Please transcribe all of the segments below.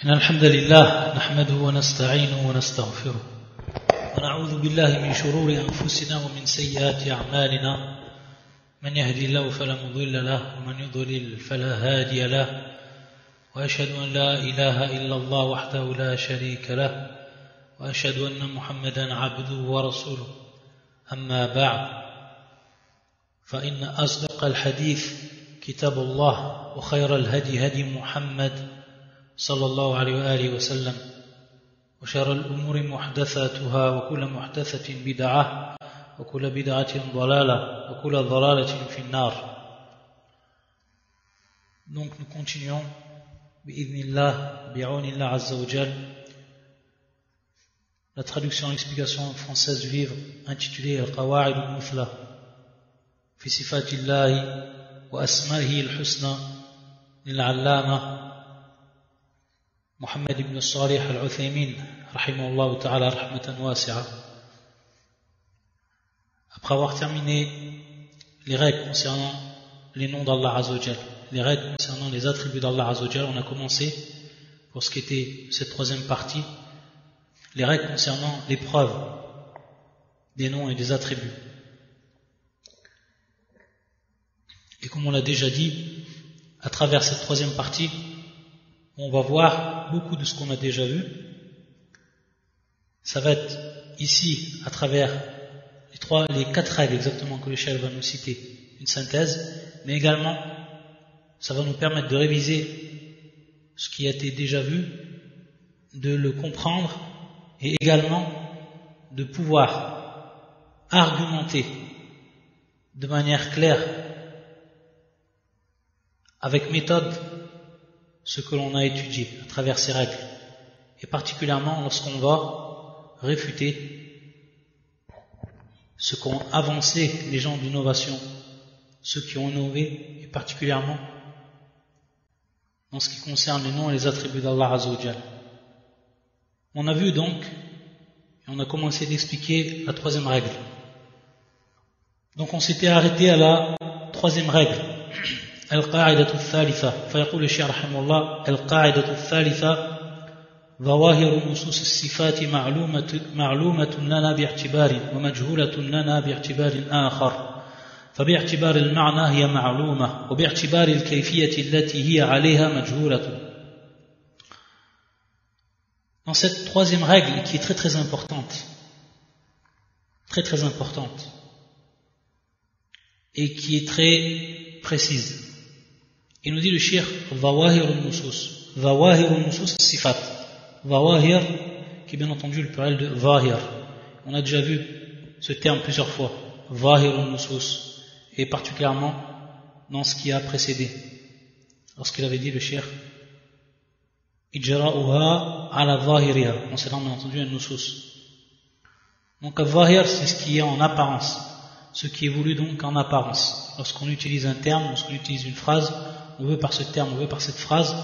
إن الحمد لله نحمده ونستعينه ونستغفره ونعوذ بالله من شرور أنفسنا ومن سيئات أعمالنا من يهدي الله فلا مضل له ومن يضلل فلا هادي له وأشهد أن لا إله إلا الله وحده لا شريك له وأشهد أن محمدا عبده ورسوله أما بعد فإن أصدق الحديث كتاب الله وخير الهدي هدي محمد صلى الله عليه وآله وسلم وشر الأمور محدثاتها وكل محدثة بدعة وكل بدعة ضلالة وكل ضلالة في النار. Donc nous continuons bi'idhnillah, bi'awnillah azza wa jal, la traduction et l'explication française du livre intitulé Al-Qawa'id al-Muthla fi sifatillahi wa asma'ihi al-husna lil-allama Mohammed ibn Salih al-Uthaymin rahimahullah ta'ala rahmatan wasi'a. Après avoir terminé les règles concernant les noms d'Allah azza wa jal, les règles concernant les attributs d'Allah azza wa jal, on a commencé pour ce qui était cette troisième partie les règles concernant les preuves des noms et des attributs. Et comme on l'a déjà dit, à travers cette troisième partie, on va voir beaucoup de ce qu'on a déjà vu. Ça va être ici, à travers les quatre règles exactement que le cheikh va nous citer, une synthèse, mais également, ça va nous permettre de réviser ce qui a été déjà vu, de le comprendre, et également de pouvoir argumenter de manière claire, avec méthode, ce que l'on a étudié à travers ces règles, et particulièrement lorsqu'on va réfuter ce qu'ont avancé les gens d'innovation, ceux qui ont innové, et particulièrement en ce qui concerne les noms et les attributs d'Allah Azza wa Jal. On a vu donc, et on a commencé d'expliquer la troisième règle. Donc on s'était arrêté à la troisième règle. القاعدة الثالثة فيقول الشيخ رحمه الله القاعدة الثالثة ظواهر نصوص الصفات معلومة لنا باعتبار ومجهولة لنا باعتبار آخر فباعتبار المعنى هي معلومة وباعتبار الكيفية التي هي عليها مجهولة. Dans cette troisième règle qui est très très importante et qui est très précise, il nous dit le shir Zawahir al-Nusus sifat. Zawahir, qui est bien entendu le pluriel de Zahir. On a déjà vu ce terme plusieurs fois. Zawahir al-Nusus. Et particulièrement dans ce qui a précédé. Lorsqu'il avait dit le shir Ijra'uha ala Zahiriha. Concernant bien entendu al-Nusus. Donc al-Zahir, c'est ce qui est en apparence. Ce qui est voulu donc en apparence. Lorsqu'on utilise un terme, lorsqu'on utilise une phrase, on veut par ce terme, on veut par cette phrase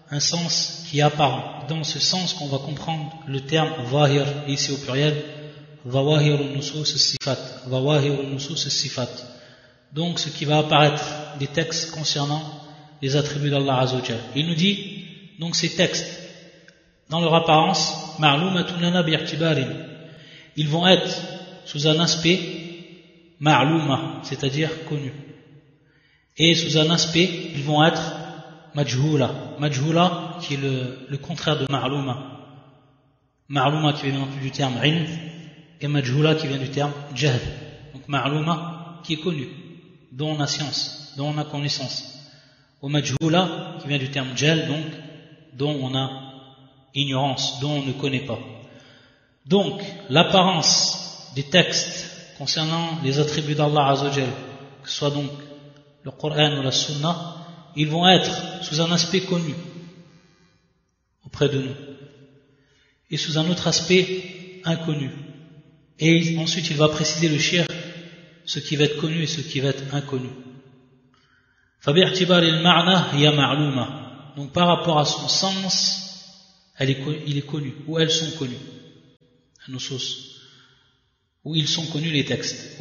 un sens qui est apparent. Dans ce sens qu'on va comprendre le terme zahir, ici au pluriel, zawahir al-nusus sifat. Zawahir al-nusus sifat. Donc ce qui va apparaître des textes concernant les attributs d'Allah Azza wa Jal. Il nous dit, donc ces textes, dans leur apparence, ma'lumatun lana bi'i'tibarin, ils vont être sous un aspect ma'louma, c'est-à-dire connu. Et sous un aspect, ils vont être majhula. Majhula, qui est le contraire de ma'louma. Ma'louma qui vient du terme ilm, et majhula qui vient du terme jahl. Donc ma'louma qui est connu, dont on a science, dont on a connaissance. Ou majhula qui vient du terme jahl, donc dont on a ignorance, dont on ne connaît pas. Donc l'apparence des textes concernant les attributs d'Allah Azza wa Jal, que ce soit donc le Coran ou la Sunna, ils vont être sous un aspect connu auprès de nous et sous un autre aspect inconnu. Et ensuite il va préciser le shir ce qui va être connu et ce qui va être inconnu. Donc par rapport à son sens, il est connu, ou elles sont connues, où ils sont connus les textes.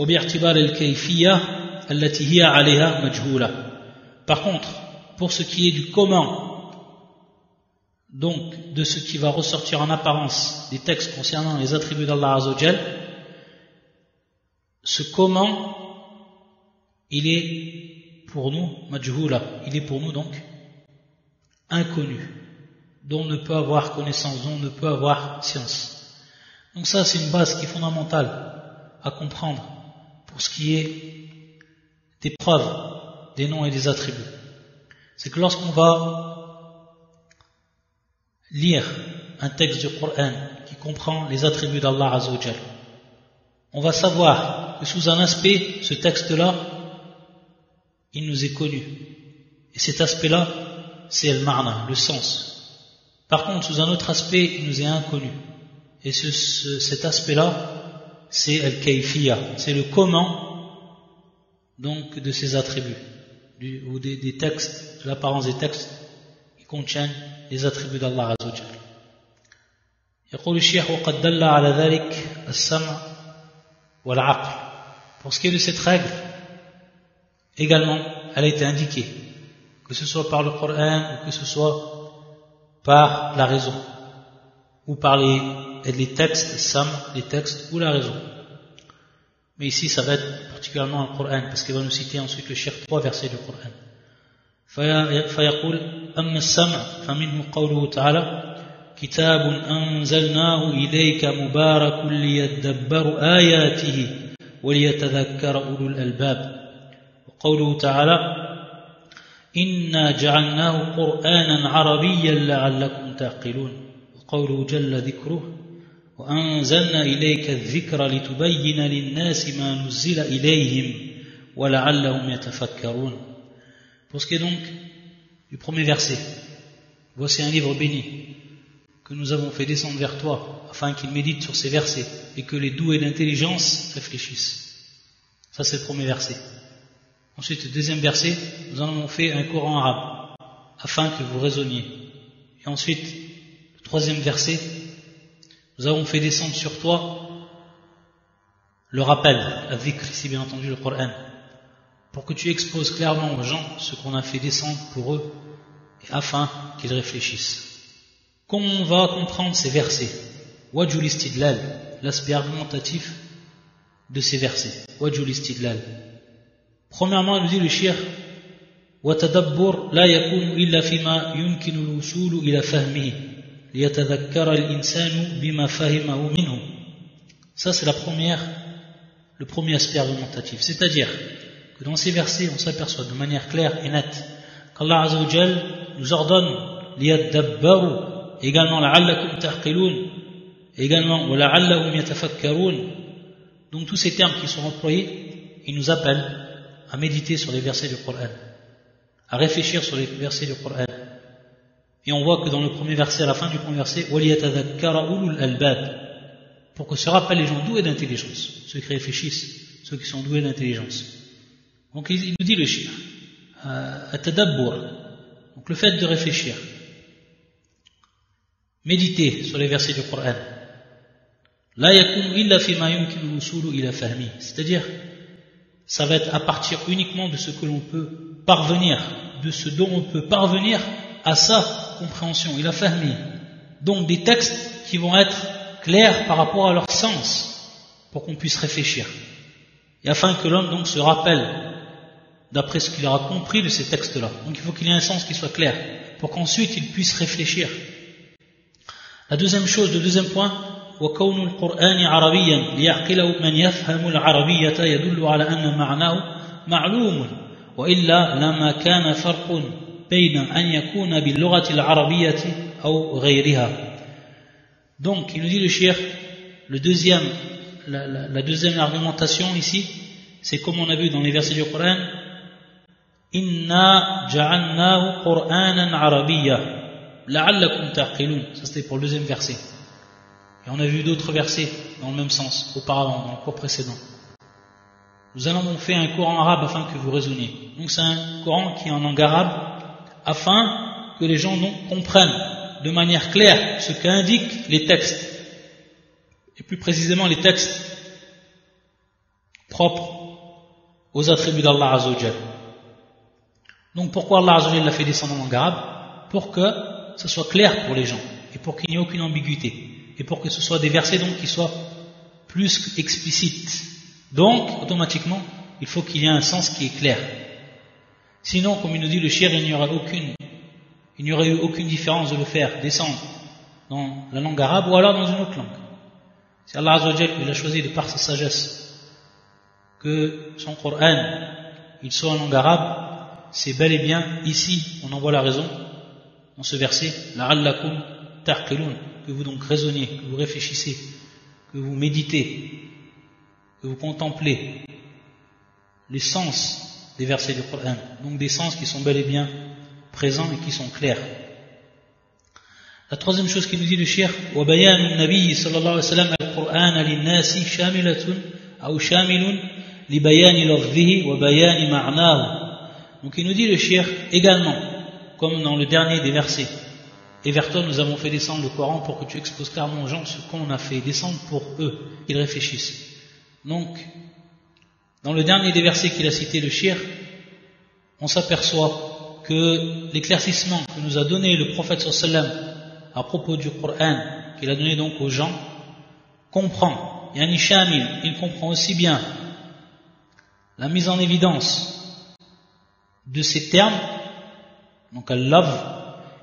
Par contre, pour ce qui est du comment donc de ce qui va ressortir en apparence des textes concernant les attributs d'Allah Azza wa Jal, ce comment il est pour nous majhula, il est pour nous donc inconnu, dont on ne peut avoir connaissance, dont on ne peut avoir science. Donc ça c'est une base qui est fondamentale à comprendre pour ce qui est des preuves, des noms et des attributs. C'est que lorsqu'on va lire un texte du Coran qui comprend les attributs d'Allah Azza wa Jal, on va savoir que sous un aspect, ce texte-là, il nous est connu. Et cet aspect-là, c'est le ma'na, le sens. Par contre, sous un autre aspect, il nous est inconnu. Et cet aspect-là, c'est al-kayfiyya, c'est le comment, donc, de ces attributs, ou des textes, de l'apparence des textes qui contiennent les attributs d'Allah Azza wa Jal. يقول الشيخ وقد دل على ذلك السمع والعقل. Pour ce qui est de cette règle, également, elle a été indiquée, que ce soit par le Coran ou que ce soit par la raison, ou par les textes, sam, les textes ou la raison. Mais ici, ça va être particulièrement le Coran, parce qu'il va nous citer ensuite le Cheikh 3 versets du Coran. فيقول أما السمع فمنه قوله تعالى كتاب أنزلناه إليك مبارك ليدبروا آياته وليتذكر أولو الألباب. وقوله تعالى إنا جعلناه قرآنا عربيا لعلكم تعقلون. وقوله جل ذكره وأنزلنا إليك الذكر لتبين للناس ما نزل إليهم ولعلهم يتفكرون. Pour ce qui est donc du premier verset, voici un livre béni que nous avons fait descendre vers toi afin qu'il médite sur ces versets et que les doués d'intelligence réfléchissent. Ça c'est le premier verset. Ensuite, le deuxième verset, nous en avons fait un Coran arabe afin que vous raisonniez. Et ensuite, le troisième verset, nous avons fait descendre sur toi le rappel, la dhikr, ici bien entendu le Coran, pour que tu exposes clairement aux gens ce qu'on a fait descendre pour eux, et afin qu'ils réfléchissent. Comment on va comprendre ces versets? Wajul istidlal, l'aspect argumentatif de ces versets. Wajul istidlal. Premièrement, il nous dit le shir وتدبر لا يكون إلا فيما يمكن الوصول إلى فهمه ليتذكر الإنسان بما فهمه منه. Ça c'est le premier aspect argumentatif, c'est-à-dire que dans ces versets on s'aperçoit de manière claire et nette qu'Allah Azza wa Jal nous ordonne ليتدبروا, également لعلكم تعقلون, également ولعلهم يتفكرون. Donc tous ces termes qui sont employés, ils nous appellent à méditer sur les versets du Coran, à réfléchir sur les versets du Coran. Et on voit que dans le premier verset, à la fin du premier verset, وَلِيَتَذَكَّرَ أُولُو الْأَلْبَابِ, pour que se rappellent les gens doués d'intelligence, ceux qui réfléchissent, ceux qui sont doués d'intelligence. Donc il nous dit le shir, at-tadabbur, donc le fait de réfléchir, méditer sur les versets du Coran, la yakunu illa fima yumkinu al-wusulu ila fahmi, c'est-à-dire ça va être à partir uniquement de ce que l'on peut parvenir, de ce dont on peut parvenir à sa compréhension, il a fahmi. Donc des textes qui vont être clairs par rapport à leur sens, pour qu'on puisse réfléchir. Et afin que l'homme donc se rappelle, d'après ce qu'il aura compris de ces textes-là. Donc il faut qu'il y ait un sens qui soit clair, pour qu'ensuite il puisse réfléchir. La deuxième chose, le deuxième point, وكون القرآن عربيا ليعقله من يفهم العربية يدل على أن معناه معلوم وإلا لما كان فرق بين أن يكون باللغة العربية أو غيرها. Donc il nous dit le cheikh, la deuxième argumentation ici, c'est comme on a vu dans les versets du Coran, إنا جعلناه قرآنا عربيا لعلكم تعقلون. Ça c'était pour le deuxième verset. Et on a vu d'autres versets dans le même sens, auparavant, dans le cours précédent. Nous en avons fait un Coran arabe afin que vous raisonniez. Donc c'est un Coran qui est en langue arabe, afin que les gens donc comprennent de manière claire ce qu'indiquent les textes. Et plus précisément les textes propres aux attributs d'Allah Azza wa Jal. Donc pourquoi Allah Azza wa Jal l'a fait descendre en langue arabe? Pour que ça soit clair pour les gens, et pour qu'il n'y ait aucune ambiguïté, et pour que ce soit des versets donc qui soient plus explicites. Donc, automatiquement, il faut qu'il y ait un sens qui est clair. Sinon, comme il nous dit le shir, il n'y aurait eu aucune différence de le faire descendre dans la langue arabe ou alors dans une autre langue. Si Allah Azza wa Jal, il a choisi de par sa sagesse que son Coran il soit en langue arabe, c'est bel et bien ici on en voit la raison dans ce verset la'allakum ta'qilun, que vous donc raisonniez, que vous réfléchissez, que vous méditez, que vous contemplez les sens des versets du Coran, donc des sens qui sont bel et bien présents et qui sont clairs. La troisième chose qu'il nous dit le cheikh, wa bayan an-nabi sallallahu alayhi wa sallam al-Qur'an lin-nasi shamilatun aw shamilun li bayan lafzihi wa bayan ma'nahu. Donc il nous dit le cheikh également, comme dans le dernier des versets, et vers toi nous avons fait descendre le Coran pour que tu exposes clairement aux gens ce qu'on a fait descendre pour eux, qu'ils réfléchissent. Donc, dans le dernier des versets qu'il a cité le cheikh, on s'aperçoit que l'éclaircissement que nous a donné le prophète sallallahu alayhi wa sallam à propos du Coran qu'il a donné donc aux gens comprend, yani shamil, il comprend aussi bien la mise en évidence de ces termes, donc al-lafz,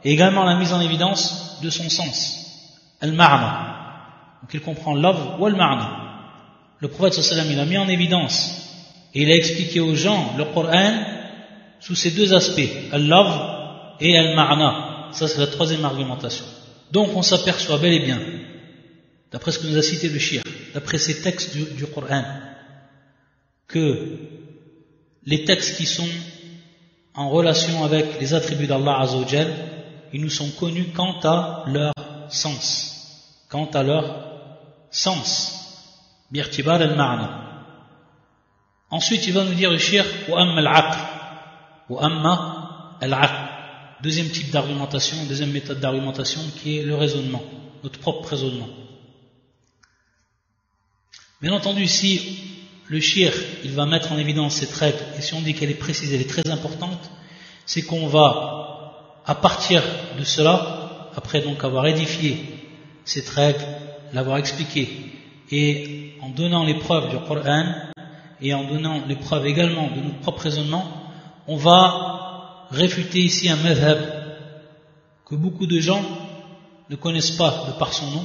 et également la mise en évidence de son sens, al-ma'na. Donc il comprend al-lafz ou al-ma'na. Le prophète sallallahu alayhi wa sallam, il a mis en évidence et il a expliqué aux gens le Coran sous ces deux aspects, al-lafz et al-ma'na. Ça c'est la troisième argumentation. Donc on s'aperçoit bel et bien, d'après ce que nous a cité le cheikh, d'après ces textes du Coran, que les textes qui sont en relation avec les attributs d'Allah Azza wa Jal, ils nous sont connus quant à leur sens. Quant à leur sens. Bi'irtibar al-ma'na. Ensuite il va nous dire le cheikh, wa amma al-aql. Wa amma al-aql. Deuxième type d'argumentation, deuxième méthode d'argumentation qui est le raisonnement, notre propre raisonnement. Bien entendu, si le cheikh il va mettre en évidence cette règle, et si on dit qu'elle est précise, elle est très importante, c'est qu'on va, à partir de cela, après donc avoir édifié cette règle, l'avoir expliquée, et en donnant les preuves du Coran, et en donnant les preuves également de notre propre raisonnement, on va réfuter ici un madhab que beaucoup de gens ne connaissent pas de par son nom,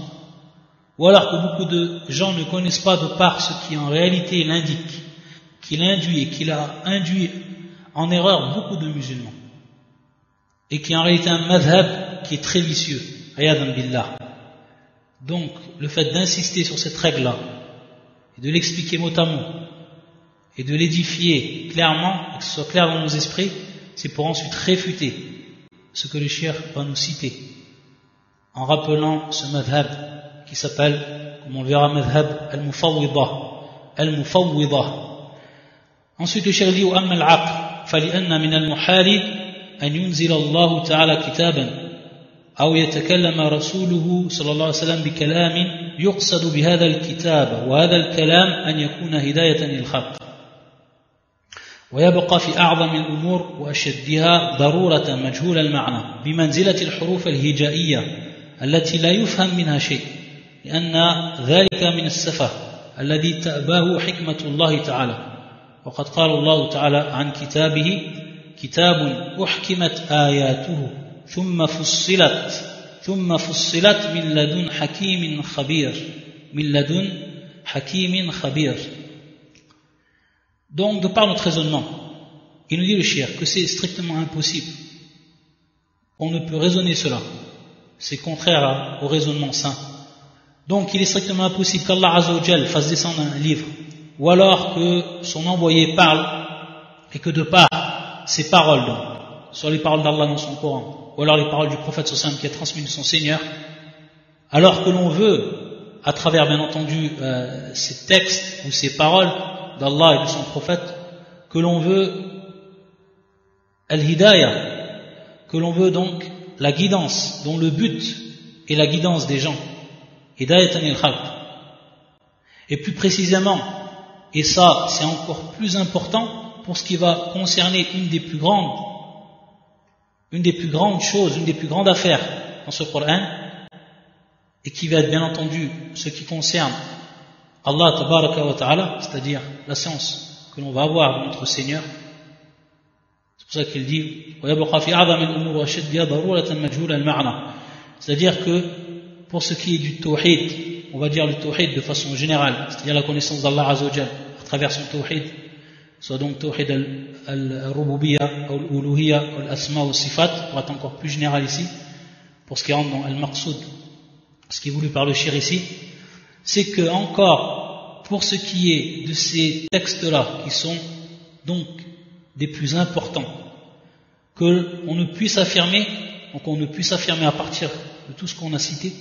ou alors que beaucoup de gens ne connaissent pas de par ce qui en réalité l'indique, qu'il induit et qu'il a induit en erreur beaucoup de musulmans, et qui est en réalité un madhab qui est très vicieux, ayadan billah. Donc le fait d'insister sur cette règle-là, et de l'expliquer mot à mot, et de l'édifier clairement, et que ce soit clair dans nos esprits, c'est pour ensuite réfuter ce que le cheikh va nous citer en rappelant ce madhab qui s'appelle, comme on le verra, madhab al-mufawwidah. Ensuite le cheikh dit wa amma al-aql fali'anna min al-muhali an yunzila Allah ta'ala kitaban aw yatakallama rasuluhu sallallahu alayhi wa sallam bi kalamin yuqsadu bi hadha al-kitab wa hadha al-kalam an yakuna hidayatan lil khalq. ويبقى في أعظم الأمور وأشدها ضرورة مجهول المعنى بمنزلة الحروف الهجائية التي لا يفهم منها شيء لأن ذلك من السفه الذي تأباه حكمة الله تعالى وقد قال الله تعالى عن كتابه كتاب أحكمت آياته ثم فصلت من لدن حكيم خبير. Donc, de par notre raisonnement, il nous dit le cheikh que c'est strictement impossible. On ne peut raisonner cela. C'est contraire au raisonnement sain. Donc, il est strictement impossible qu'Allah Azza wa Jal fasse descendre un livre, ou alors que son envoyé parle, et que de par ses paroles, donc, soit les paroles d'Allah dans son Coran, ou alors les paroles du prophète sallallahu alayhi wa sallam qui a transmis de son Seigneur, alors que l'on veut, à travers bien entendu ces textes ou ces paroles d'Allah et de son prophète, que l'on veut al-hidayah, que l'on veut donc la guidance, dont le but est la guidance des gens, hidayatan lil khalq. Et plus précisément, et ça c'est encore plus important pour ce qui va concerner une des plus grandes une des plus grandes choses, une des plus grandes affaires dans ce Coran, et qui va être bien entendu ce qui concerne Allah tabaraka wa ta'ala, c'est-à-dire la science que l'on va avoir de notre Seigneur. C'est pour ça qu'il dit c'est-à-dire que pour ce qui est du tawhid, on va dire le tawhid de façon générale, c'est-à-dire la connaissance d'Allah Azza wa Jal à travers son tawhid, soit donc tawhid al-rububiyya ou al-uluhiyya ou al-asma ou al-sifat, pour être encore plus général ici, pour ce qui rentre dans al-maqsoud, ce qui est voulu par le shir ici, c'est que encore pour ce qui est de ces textes-là qui sont donc des plus importants, qu'on ne puisse affirmer, donc on ne puisse affirmer à partir de tout ce qu'on a cité,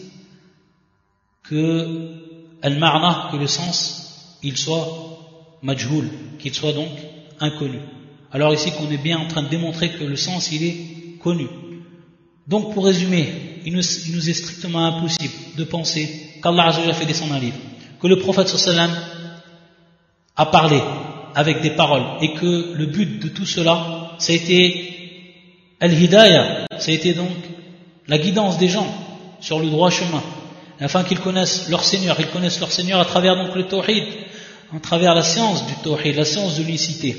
que al-ma'na, que le sens, il soit majhoul, qu'il soit donc inconnu. Alors ici qu'on est bien en train de démontrer que le sens il est connu. Donc pour résumer, il nous est strictement impossible de penser qu'Allah Azza wa Jalla a fait descendre un livre, que le prophète sallallahu alayhi wa sallam a parlé avec des paroles et que le but de tout cela, ça a été al-hidayah, ça a été donc la guidance des gens sur le droit chemin, afin qu'ils connaissent leur Seigneur, ils connaissent leur Seigneur à travers donc le tawhid, à travers la science du tawhid, la science de l'unicité.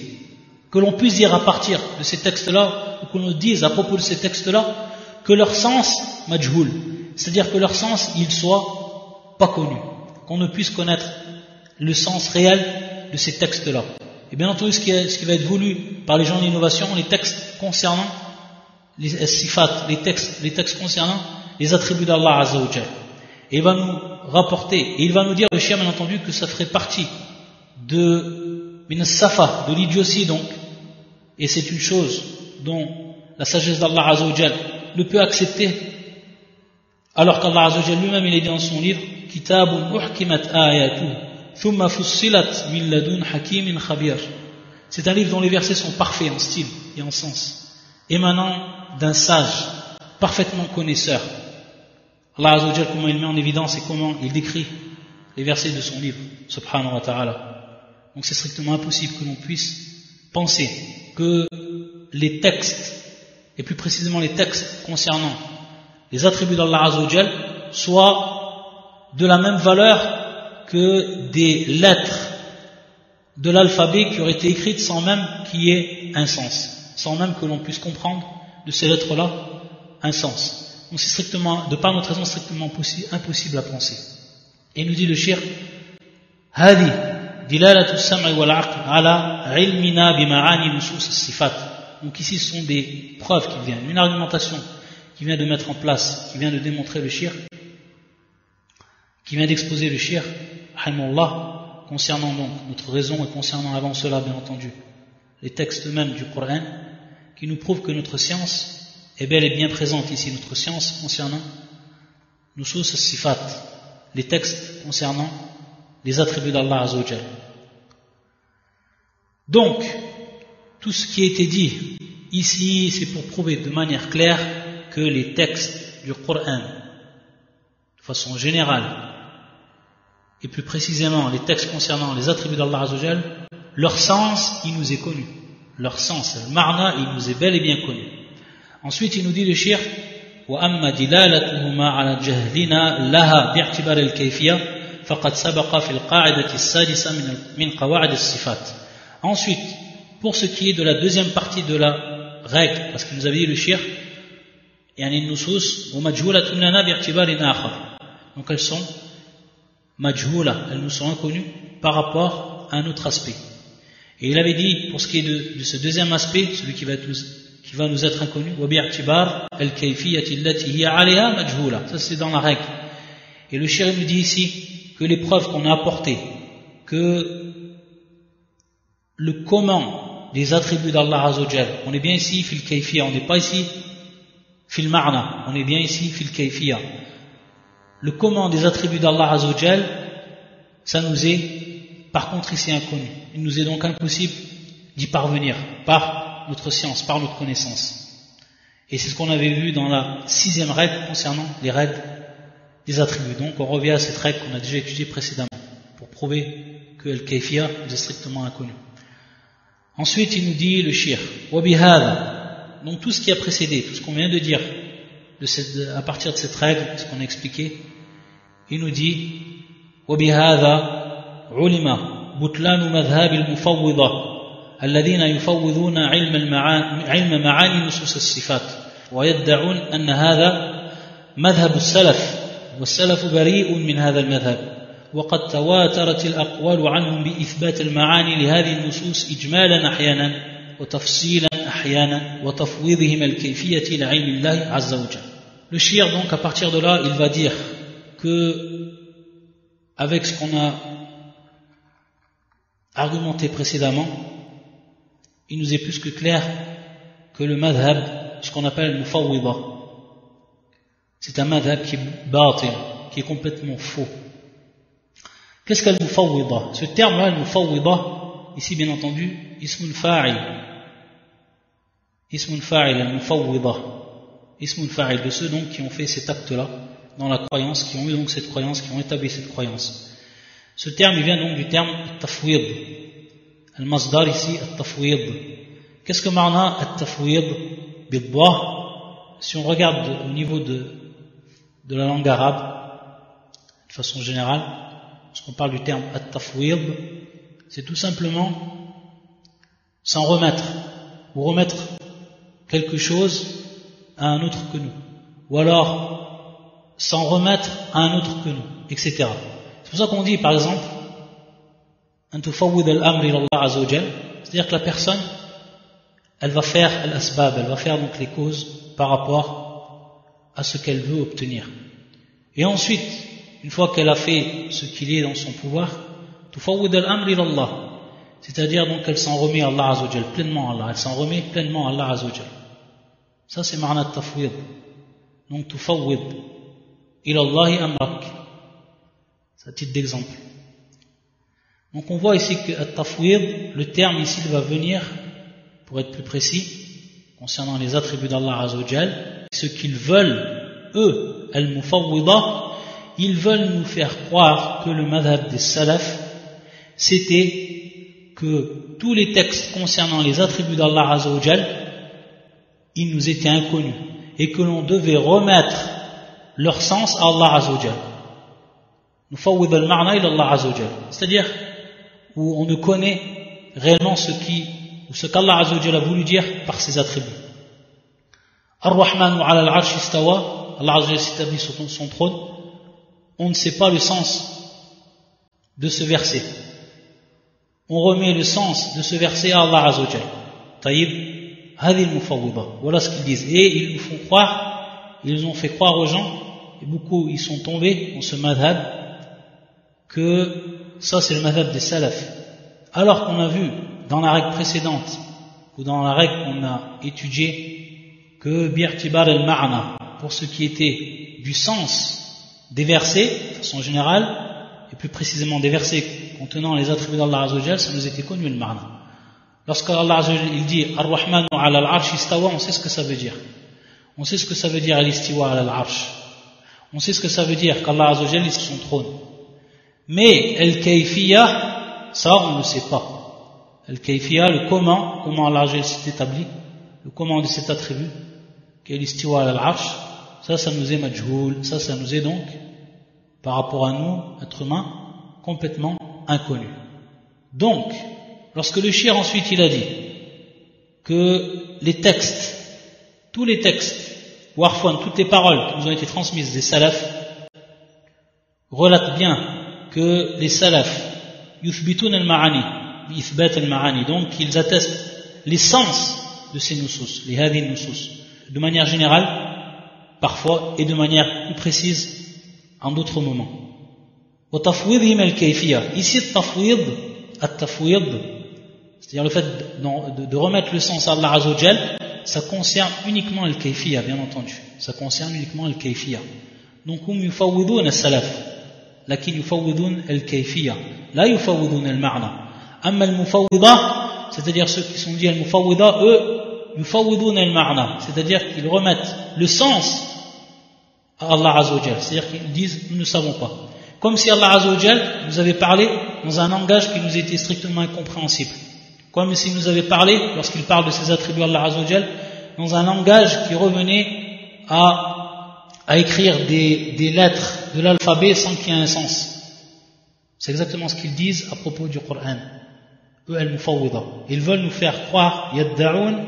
Que l'on puisse dire à partir de ces textes-là, ou que l'on dise à propos de ces textes-là, que leur sens majhoul, c'est-à-dire que leur sens il soit pas connu, qu'on ne puisse connaître le sens réel de ces textes-là. Et bien entendu, ce qui va être voulu par les gens d'innovation, les textes concernant les sifat, les textes concernant les attributs d'Allah Azza wa Jalla. Et il va nous rapporter, et il va nous dire, le shir, bien entendu, que ça ferait partie de min-safa, de l'idiotie donc, et c'est une chose dont la sagesse d'Allah Azza wa Jalla ne peut accepter, alors qu'Allah Azza wa Jalla lui-même il est dit dans son livre Kitabun uhkimat ayatuhu thumma fussilat min ladun hakimin khabir. C'est un livre dont les versets sont parfaits en style et en sens, émanant d'un sage parfaitement connaisseur. Allah Azza wa Jalla, comment il met en évidence et comment il décrit les versets de son livre, subhanahu wa ta'ala. Donc c'est strictement impossible que l'on puisse penser que les textes, et plus précisément les textes concernant les attributs d'Allah Azza wa Jalla, soient de la même valeur que des lettres de l'alphabet qui auraient été écrites sans même qu'il y ait un sens, sans même que l'on puisse comprendre de ces lettres-là un sens. Donc c'est strictement, de par notre raison, strictement impossible à penser. Et il nous dit le shir, Hadi dilalatu sam'i wal aql ala ilmina bima'ani nusus as-sifat. Donc ici ce sont des preuves qui viennent, une argumentation qui vient de mettre en place, qui vient de démontrer le shir, qui vient d'exposer le shir, rahimahullah, concernant donc notre raison et concernant avant cela bien entendu les textes même du Coran, qui nous prouvent que notre science est bel et bien présente ici, notre science concernant nusus as-sifat, les textes concernant les attributs d'Allah Azza wa Jalla. Donc, tout ce qui a été dit ici, c'est pour prouver de manière claire que les textes du Coran, de façon générale, et plus précisément les textes concernant les attributs d'Allah Azza wa Jalla, leur sens, il nous est connu. Leur sens, le marna, il nous est bel et bien connu. Ensuite, il nous dit le shir, وَأَمَّا دِلَالَتُهُمَا عَلَى جَهْلِنَا لَهَا بِاعْتِبَارِ الْكَيْفِيَّةِ فَقَدْ سَبَقَ فِي الْقَاعِدَةِ السَّادِسَةِ مِنْ قَوَاعِدِ الصِّفَاتِ. Ensuite, pour ce qui est de la deuxième partie de la règle, parce qu'il nous avait dit le shir, يعني النصوص ومجهولة لنا باعتبار آخر. Donc elles sont majhula, elles nous sont inconnues par rapport à un autre aspect. Et il avait dit, pour ce qui est de ce deuxième aspect, celui qui va nous être inconnu, وباعتبار الكيفية التي هي عليها مجهولة. Ça c'est dans la règle. Et le shir nous dit ici que les preuves qu'on a apportées, que le comment des attributs d'Allah Azza wa Jalla, on est bien ici fil kayfiyya, on n'est pas ici fil ma'na, on est bien ici fil kayfiyya. Le comment des attributs d'Allah Azza wa Jalla, ça nous est par contre ici inconnu. Il nous est donc impossible d'y parvenir par notre science, par notre connaissance. Et c'est ce qu'on avait vu dans la 6e règle concernant les règles des attributs. Donc on revient à cette règle qu'on a déjà étudiée précédemment pour prouver que al-kayfiyya nous est strictement inconnu. Ensuite il nous dit le shir وَبِهَذَا donc tout ce qui a précédé, tout ce qu'on vient de dire, à partir de cette règle, ce qu'on a expliqué, il nous dit وَبِهَذَا عُلِمَ بُطْلَانُ مَذْهَبِ الْمُفَوِّضَةِ الَّذِينَ يُفَوِّضُونَ عِلْمَ معاني نصوص الصفات ويدعون أن هذا مذهب السلف والسلف بريء من هذا المذهب وقد تواترت الأقوال عنهم بإثبات المعاني لهذه النصوص إجمالا أحيانا وتفصيلا أحيانا وتفويضهم الكيفية لعلم الله عز وجل. Le shir donc à partir de là il va dire que avec ce qu'on a argumenté précédemment il nous est plus que clair que le madhab, ce qu'on appelle le mufawwida, c'est un madhab qui est batil, qui est complètement faux. Qu'est-ce qu'est le mufawwida? Ce terme-là, le mufawwida, ici bien entendu, ismun fa'il, al mufawwida, ismun fa'il, de ceux donc qui ont fait cet acte-là dans la croyance, qui ont eu donc cette croyance, qui ont établi cette croyance. Ce terme, il vient donc du terme tafwid. Al-masdar ici, al-tafwid. Qu'est-ce que ma'na al-tafwid bid-dha? Si on regarde au niveau de la langue arabe, de façon générale, lorsqu'on parle du terme al-tafwid, c'est tout simplement s'en remettre, ou remettre quelque chose à un autre que nous, ou alors s'en remettre à un autre que nous, etc. C'est pour ça qu'on dit par exemple an tufawwid al-amri ila Allah azza wa jal, c'est-à-dire que la personne elle va faire al-asbab, elle va faire donc les causes par rapport à ce qu'elle veut obtenir. Et ensuite, une fois qu'elle a fait ce qu'il est dans son pouvoir, tufawwid al-amri ila Allah, c'est-à-dire donc qu'elle s'en remet à Allah azza wa jal, pleinement à Allah, elle s'en remet pleinement à Allah azza wa jal. Ça c'est ma'na tafwid. Donc tufawwid ila Allahi amrak. C'est un titre d'exemple. Donc on voit ici que at-tafwid, le terme ici il va venir, pour être plus précis, concernant les attributs d'Allah Azza wa Jal, ce qu'ils veulent, eux, al-mufawwida, ils veulent nous faire croire que le madhab des salaf, c'était que tous les textes concernant les attributs d'Allah Azza wa Jal, ils nous étaient inconnus, et que l'on devait remettre leur sens à Allah Azza wa Jal. Nufawwid al-ma'na ila Allah Azza wa Jal. C'est-à-dire, où on ne connaît réellement ce qu'Allah Azza wa Jalla a voulu dire par ses attributs. Ar-Rahmanu ala al-Arsh istawa, Allah Azza wa Jalla s'établit sur son trône, on ne sait pas le sens de ce verset. On remet le sens de ce verset à Allah Azza wa Jalla. Taïb, hadi al-mufawwida. Voilà ce qu'ils disent. Et ils nous font croire, ils nous ont fait croire aux gens, et beaucoup ils sont tombés dans ce madhab, que ça c'est le madhab des salaf. Alors qu'on a vu dans la règle précédente, ou dans la règle qu'on a étudiée, que bi'tibar al-ma'na, pour ce qui était du sens des versets, de façon générale, et plus précisément des versets contenant les attributs d'Allah Azza wa Jal, ça nous était connu le ma'na. Lorsque Allah Azza wa Jal il dit Ar-Rahmanu ala al-Arsh istawa, on sait ce que ça veut dire. On sait ce que ça veut dire al-istiwa ala al-Arsh. On sait ce que ça veut dire qu'Allah Azza wa Jal est sur son trône. Mais al-kayfiyya, ça on ne sait pas. Al-kayfiyya, le comment Allah s'est établi, le comment de cet attribut, qui est l'istiwa al-arsh, ça nous est majhoul, ça nous est donc, par rapport à nous, êtres humains, complètement inconnu. Donc, lorsque le shir ensuite il a dit que les textes, tous les textes, ou arfouan, toutes les paroles qui nous ont été transmises des salafs, relatent bien que les salafs, yuthbitun al-ma'ani, ithbat al-ma'ani, donc ils attestent l'essence de ces nusus, les hadi nusus, de manière générale, parfois, et de manière plus précise, en d'autres moments. Wa tafwidhim al-kayfiyya. Ici, at-tafwid, c'est-à-dire le fait de remettre le sens à Allah Azza wa Jal, ça concerne uniquement al-kayfiyya, bien entendu. Ça concerne uniquement al-kayfiyya. Donc, hum yufawwidun al-salaf, lakin yufawwidun al-kayfiyya, la yufawwidun al-ma'na. Amma al-mufawwida, c'est-à-dire ceux qui sont dit al-mufawwida, eux, yufawwidun al-ma'na, c'est-à-dire qu'ils remettent le sens à Allah Azza wa Jal, c'est-à-dire qu'ils disent nous ne savons pas. Comme si Allah Azza wa Jal nous avait parlé dans un langage qui nous était strictement incompréhensible. Comme s'il nous avait parlé, lorsqu'il parle de ses attributs à Allah Azza wa Jal, dans un langage qui revenait à écrire des lettres de l'alphabet sans qu'il y ait un sens. C'est exactement ce qu'ils disent à propos du Coran. Eux, al-Mufawwida. Ils veulent nous faire croire, yadda'oun,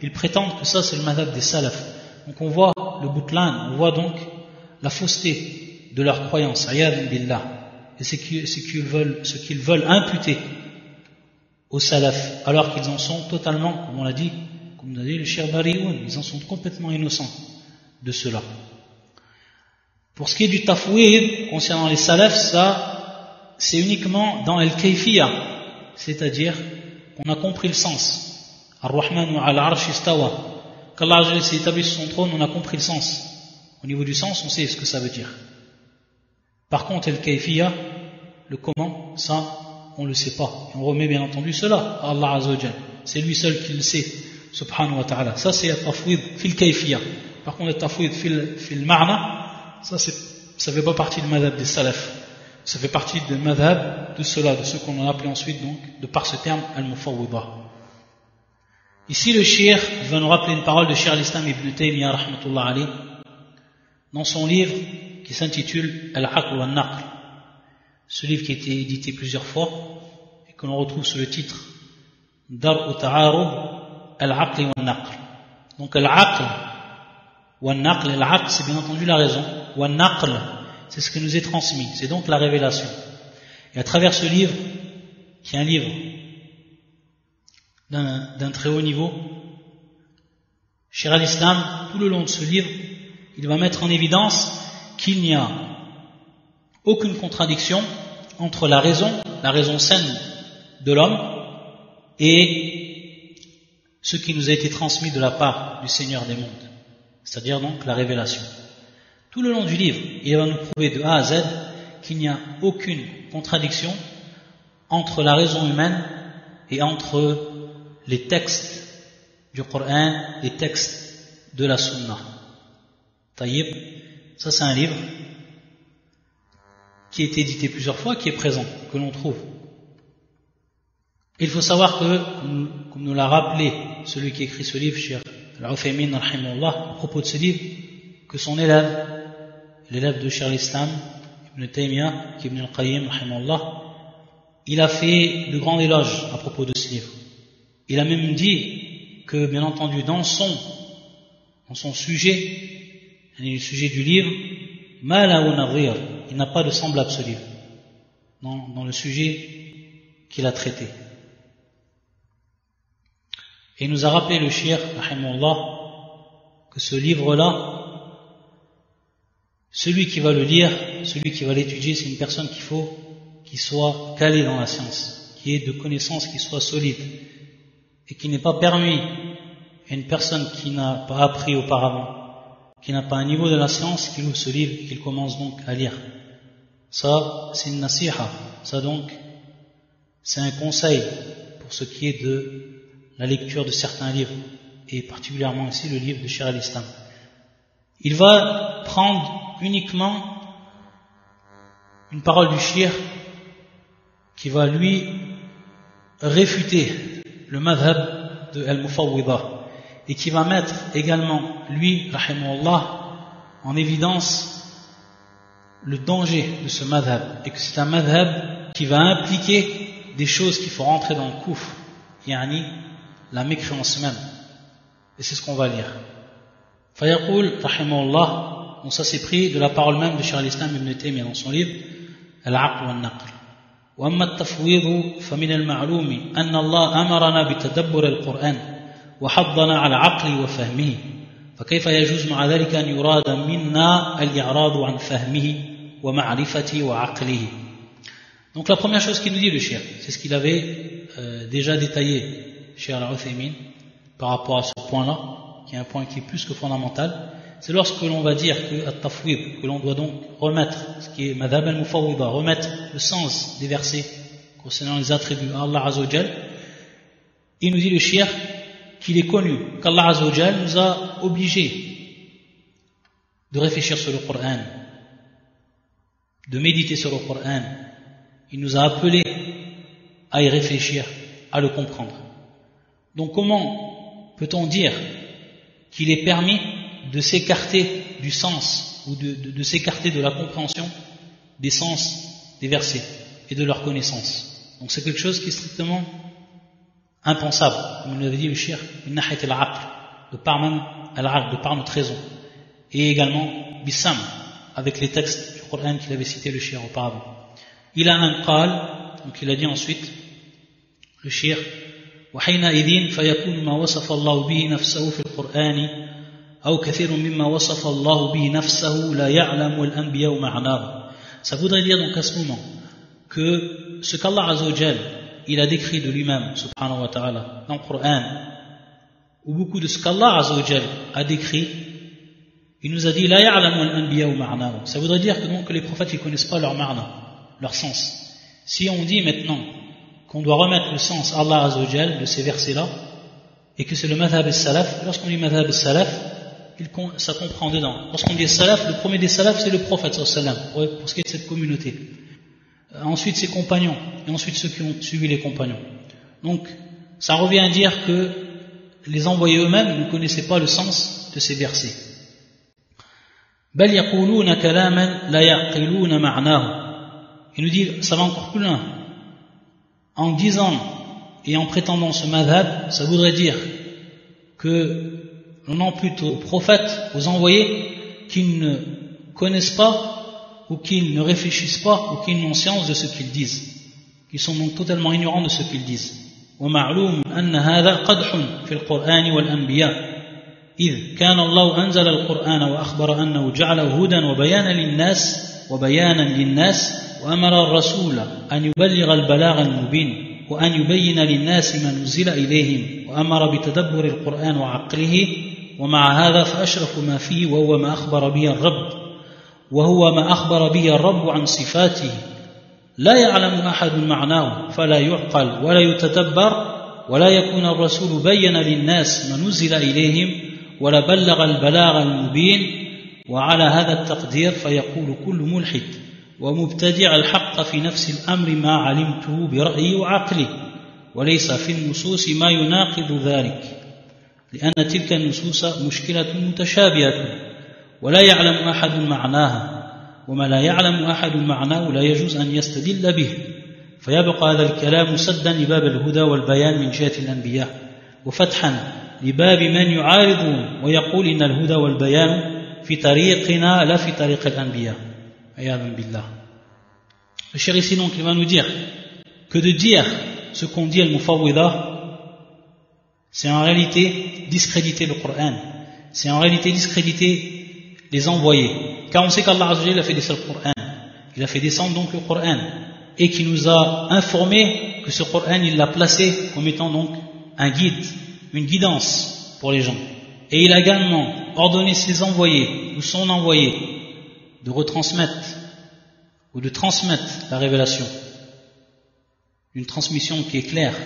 ils prétendent que ça c'est le madhab des salaf. Donc on voit le boutlan, on voit donc la fausseté de leur croyance, ayadun billah. Et ce qu'ils veulent imputer aux salaf, alors qu'ils en sont totalement, comme on l'a dit, le shirbariyoun, ils en sont complètement innocents de cela. Pour ce qui est du tafwid, concernant les salafs, ça, c'est uniquement dans al-kayfiyya, c'est-à-dire qu'on a compris le sens. Ar-Rahmanu ala arsh istawa. Qu'Allah s'est établi sur son trône, on a compris le sens. Au niveau du sens, on sait ce que ça veut dire. Par contre, al-kayfiyya, le comment, ça, on ne le sait pas. Et on remet bien entendu cela à Allah Azza wa Jal. C'est lui seul qui le sait, subhanahu wa ta'ala. Ça, c'est al-tafwid fil kayfiyya. Par contre, al-tafwid fil ma'na, ça fait pas partie du madhab des salaf. Ça fait partie du madhab de cela, de ce qu'on a appelé ensuite, donc, de par ce terme, al-mufawwida. Ici, le shir va nous rappeler une parole de Cheikh al-Islam ibn Taymiyyah, rahmatullah alayh, dans son livre qui s'intitule Al-Aql wa Al-Naql. Ce livre qui a été édité plusieurs fois et que l'on retrouve sous le titre Dar'u Ta'arub Al-Aql wa Al-Naql. Donc, Al-Aql wa Al-Naql, Al-Aql, c'est bien entendu la raison, wa Al-Naql, c'est ce qui nous est transmis, c'est donc la révélation. Et à travers ce livre, qui est un livre d'un très haut niveau, Cheikh al-Islam, tout le long de ce livre, il va mettre en évidence qu'il n'y a aucune contradiction entre la raison saine de l'homme, et ce qui nous a été transmis de la part du Seigneur des mondes, c'est-à-dire donc la révélation. Tout le long du livre, il va nous prouver de A à Z qu'il n'y a aucune contradiction entre la raison humaine et entre les textes du Coran, les textes de la Sunna. Taïb, ça c'est un livre qui a été édité plusieurs fois, qui est présent, que l'on trouve. Il faut savoir que, comme nous l'a rappelé celui qui écrit ce livre, Cheikh Al-Uthaymin, rahimahullah, à propos de ce livre, que son l'élève de Cheikh al-Islam, Ibn Taymiyyah, Ibn al-Qayyim, rahimahullah, il a fait de grands éloges à propos de ce livre. Il a même dit que, bien entendu, dans son sujet, le sujet du livre, ma la nadir, il n'a pas de semblable ce livre, dans le sujet qu'il a traité. Et il nous a rappelé le Cheikh, rahimahullah, que ce livre-là, celui qui va le lire, celui qui va l'étudier, c'est une personne qui soit calée dans la science, qui ait de connaissances qui soient solides, et qui n'est pas permis à une personne qui n'a pas appris auparavant, qui n'a pas un niveau de la science, qu'il ouvre ce livre et qu'il commence donc à lire. Ça, c'est une nasiha. Ça donc, c'est un conseil pour ce qui est de la lecture de certains livres, et particulièrement ici le livre de Cheikh al-Islam. Il va prendre uniquement une parole du shir qui va lui réfuter le madhab de al-Mufawwida, et qui va mettre également, lui, rahimahullah, en évidence le danger de ce madhab, et que c'est un madhab qui va impliquer des choses qui font rentrer dans le kufr, yani la mécréance même. Et c'est ce qu'on va lire. Fayaqul, rahimahullah, donc ça c'est pris de la parole même de Cheikh al-Islam ibn Taymiyyah dans son livre Al-Aql wa Al-Naql. وأما التفويض فمن المعلوم أن الله أمرنا بتدبر القرآن وحضنا على عقله وفهمه فكيف يجوز مع ذلك أن يراد منا الإعراض عن فهمه ومعرفته وعقله. Donc la première chose qu'il nous dit le Cheikh, c'est ce qu'il avait déjà détaillé Cheikh Al-Uthaymin par rapport à ce point-là, qui est un point qui est plus que fondamental. C'est lorsque l'on va dire que at-tafwid, que l'on doit donc remettre ce qui est madhab al-mufawwida, remettre le sens des versets concernant les attributs à Allah Azza wa Jal. Il nous dit le shir qu'il est connu qu'Allah Azza wa Jal nous a obligés de réfléchir sur le Coran, de méditer sur le Coran. Il nous a appelés à y réfléchir, à le comprendre. Donc comment peut-on dire qu'il est permis de s'écarter du sens ou de s'écarter de la compréhension des sens des versets et de leur connaissance. Donc c'est quelque chose qui est strictement impensable, comme nous l'avait dit le shir, de par même al-aql, de par notre raison, et également bissam, avec les textes du Coran qu'il avait cité le shir auparavant. Il a un qal, donc il a dit ensuite le shir, وحينئذ فيكون ما وصف الله به نفسه في القرآن أو كثير مما وصف الله به نفسه لا يعلم الأنبياء معناه. Ça voudrait dire donc à ce moment que ce qu'Allah Azza wa Jal il a décrit de lui-même subhanahu wa ta'ala dans le Coran, ou beaucoup de ce qu'Allah Azza wa Jal a décrit, il nous a dit la ya'lamu al-anbiya'u ma'nahu. Ça voudrait dire que donc que les prophètes ils connaissent pas leur ma'na, leur sens. Si on dit maintenant qu'on doit remettre le sens à Allah Azza wa Jal de ces versets-là, et que c'est le madhab al-salaf, lorsqu'on dit madhab al-salaf, ça comprend dedans. Lorsqu'on dit salaf, le premier des salaf c'est le prophète sallam, pour ce qui est de cette communauté. Ensuite ses compagnons, et ensuite ceux qui ont suivi les compagnons. Donc ça revient à dire que les envoyés eux-mêmes ne connaissaient pas le sens de ces versets. بل يقولون كلاما لا يعقلون معناه. Il nous dit, ça va encore plus loin. En disant et en prétendant ce madhab, ça voudrait dire que l'on ampute aux prophètes, aux envoyés, qui ne connaissent pas ou qui ne réfléchissent pas ou qui n'ont science de ce qu'ils disent, qui sont donc totalement ignorants de ce qu'ils disent. ومعلوم أن هذا قدح في القرآن والأنبياء إذ كان الله أنزل القرآن وأخبر أنه جعله هدى وبيانا للناس وأمر الرسول أن يبلغ البلاغ المبين وأن يبين للناس ما نزل إليهم وأمر بتدبر القرآن وعقله ومع هذا فأشرف ما فيه وهو ما أخبر به الرب عن صفاته لا يعلم أحد معناه فلا يعقل ولا يتدبر ولا يكون الرسول بين للناس ما نزل إليهم ولا بلغ البلاغ المبين وعلى هذا التقدير فيقول كل ملحد ومبتدع الحق في نفس الأمر ما علمته برأيي وعقلي وليس في النصوص ما يناقض ذلك لأن تلك النصوص مشكلة متشابهة ولا يعلم أحد معناها وما لا يعلم أحد معناه لا يجوز أن يستدل به فيبقى هذا الكلام سدا لباب الهدى والبيان من جهة الأنبياء وفتحا لباب من يعارضون ويقول إن الهدى والبيان في طريقنا لا في طريق الأنبياء عياذا بالله. Le cher ici donc il va nous dire que de dire ce qu'on dit al-Mufawwida, c'est en réalité discréditer le Coran, c'est en réalité discréditer les envoyés, car on sait qu'Allah Azza wa Jalla a fait descendre le Coran, il a fait descendre donc le Coran, et qui nous a informé que ce Coran il l'a placé comme étant donc un guide, une guidance pour les gens, et il a également ordonné ses envoyés ou son envoyé de retransmettre ou de transmettre la révélation, une transmission qui est claire,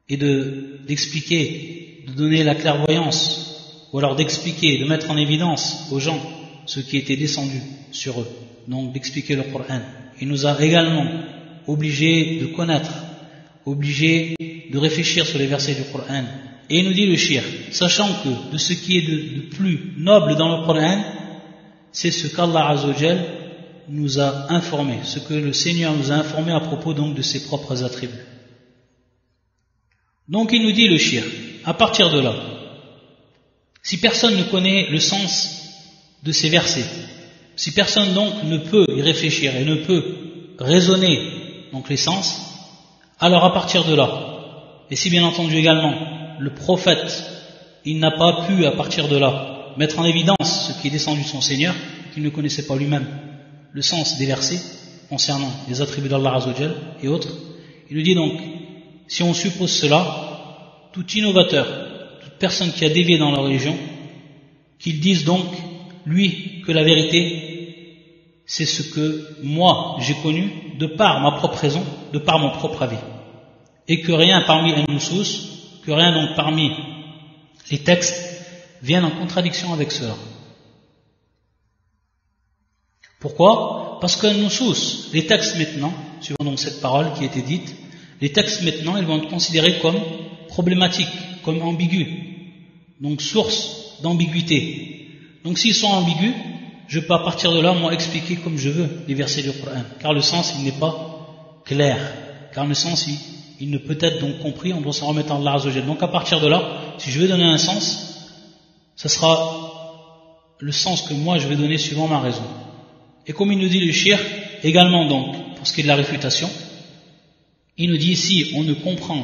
et d'expliquer, de donner la clairvoyance, ou alors d'expliquer, de mettre en évidence aux gens ce qui était descendu sur eux, donc d'expliquer le Coran. Il nous a également obligés de connaître, obligés de réfléchir sur les versets du Coran. Et il nous dit le shir, sachant que de ce qui est de plus noble dans le Coran, c'est ce qu'Allah Azza wa Jal nous a informé, ce que le Seigneur nous a informé à propos donc de ses propres attributs. Donc il nous dit le shir, à partir de là, si personne ne connaît le sens de ces versets, si personne donc ne peut y réfléchir et ne peut raisonner donc les sens, alors à partir de là, et si bien entendu également le prophète, il n'a pas pu à partir de là mettre en évidence ce qui est descendu de son Seigneur, qu'il ne connaissait pas lui-même le sens des versets concernant les attributs d'Allah Azza wa Jal et autres, il nous dit donc, si on suppose cela, tout innovateur, toute personne qui a dévié dans la religion, qu'il dise donc, lui, que la vérité, c'est ce que moi j'ai connu de par ma propre raison, de par mon propre avis. Et que rien parmi les nusus, que rien donc parmi les textes viennent en contradiction avec cela. Pourquoi? Parce que nusus, les textes maintenant, suivant donc cette parole qui a été dite, les textes maintenant, ils vont être considérés comme problématiques, comme ambigus. donc source d'ambiguïté. Donc s'ils sont ambigus, je peux à partir de là, moi, expliquer comme je veux les versets du Coran, car le sens, il n'est pas clair, car le sens, il ne peut être donc compris, on doit s'en remettre en Allah Azza wa Jalla. Donc à partir de là, si je veux donner un sens, ce sera le sens que moi je vais donner suivant ma raison. Et comme il nous dit le shir, également donc, pour ce qui est de la réfutation, il nous dit si on ne comprend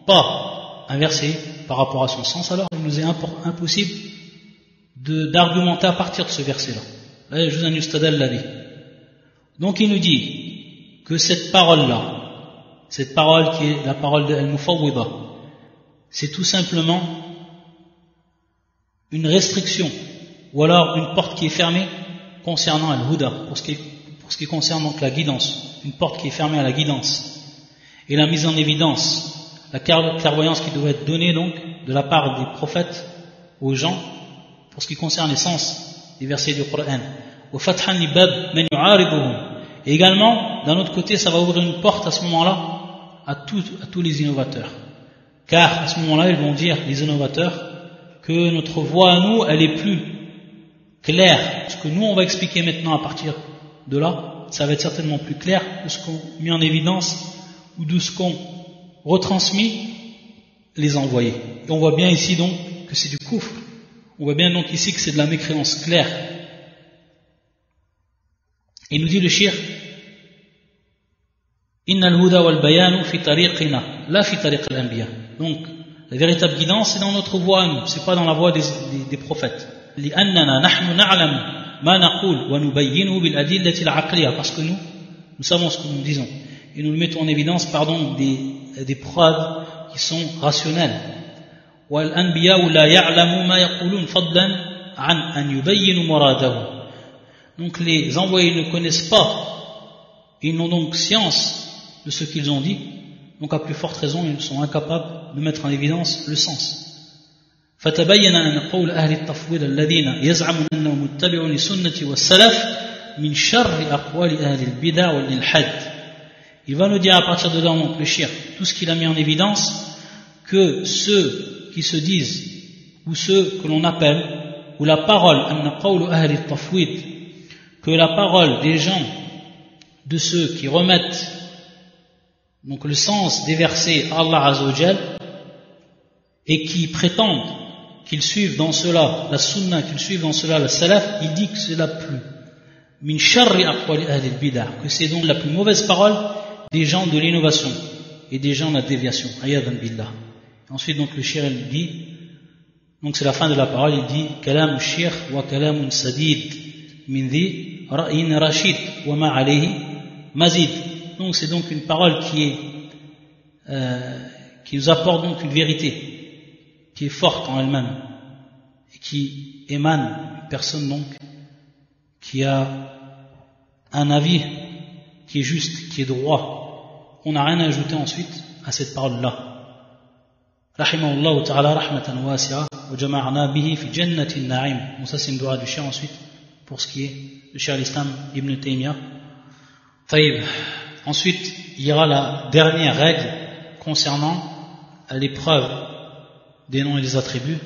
pas un verset par rapport à son sens, alors il nous est impossible d'argumenter à partir de ce verset-là. Là, je vous annonce l'a dit. Donc il nous dit que cette parole-là, cette parole qui est la parole de Al-Mufawwida, c'est tout simplement une restriction, ou alors une porte qui est fermée concernant Al-Huda, pour ce qui concerne donc la guidance, une porte qui est fermée à la guidance, et la mise en évidence, la clairvoyance qui doit être donnée donc de la part des prophètes aux gens, pour ce qui concerne les sens des versets du Coran. Et également, d'un autre côté, ça va ouvrir une porte à ce moment-là à tous les innovateurs. Car à ce moment-là, ils vont dire, les innovateurs, que notre voix à nous, elle est plus claire. Ce que nous, on va expliquer maintenant à partir de là, ça va être certainement plus clair de ce qu'on a mis en évidence ou de ce qu'ont retransmis les envoyés. Et on voit bien ici donc que c'est du kufr. On voit bien donc ici que c'est de la mécréance claire. Et il nous dit le shir, Inna al-huda wal-bayanu fi tariqina, la fi tariq al-anbiya. Donc, la véritable guidance, c'est dans notre voie à nous, c'est pas dans la voie des prophètes. لأننا نحن نعلم ما نقول ونبينه بالأدلة العقلية, parce que nous savons ce que nous disons et nous le mettons en évidence par donc des preuves qui sont rationnelles. والأنبياء لا يعلموا ما يقولون فضلا عن أن يبينوا مراده. Donc les envoyés ne connaissent pas, ils n'ont donc science de ce qu'ils ont dit, donc à plus forte raison ils sont incapables de mettre en évidence le sens. فتبين أن قول أهل التفويض الذين يزعمون أنهم متبعون للسنة والسلف من شر أقوال أهل البدع والإلحاد. Il va nous dire à partir de là, donc le shir, tout ce qu'il a mis en évidence, que ceux qui se disent, ou ceux que l'on appelle, ou la parole, أن قول أهل التفويض, que la parole des gens, de ceux qui remettent donc le sens des versets à Allah Azza wa Jal, et qui prétendent qu'ils suivent dans cela la sunna, qu'ils suivent dans cela la salaf, il dit que c'est la plus min sharri aqwali ahli al-bid'ah, que c'est donc la plus mauvaise parole des gens de l'innovation et des gens de la déviation. Ayadan billah. Ensuite donc le shir il dit, donc c'est la fin de la parole, il dit kalamu shir wa kalamun sadid min dhi ra'yin rashid wa ma alayhi mazid. Donc c'est donc une parole qui nous apporte donc une vérité qui est forte en elle-même et qui émane d'une personne donc qui a un avis qui est juste, qui est droit. On n'a rien à ajouter ensuite à cette parole-là. Rahimahullah ta'ala rahmatan wasi'a wa jama'na bihi fi jannatin na'im. Donc ça c'est une dua du cheikh ensuite pour ce qui est de cheikh al-Islam Ibn Taymiyyah. Taïb. Ensuite, il y aura la dernière règle concernant l'épreuve des noms et des attributs,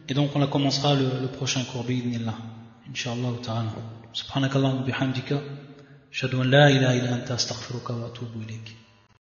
et donc on la commencera le prochain cours bi'idhnillah, incha'Allah ta'ala. Subhanakallahumma bihamdika, ashhadu an la ilaha illa anta astaghfiruka wa atubu ilayk.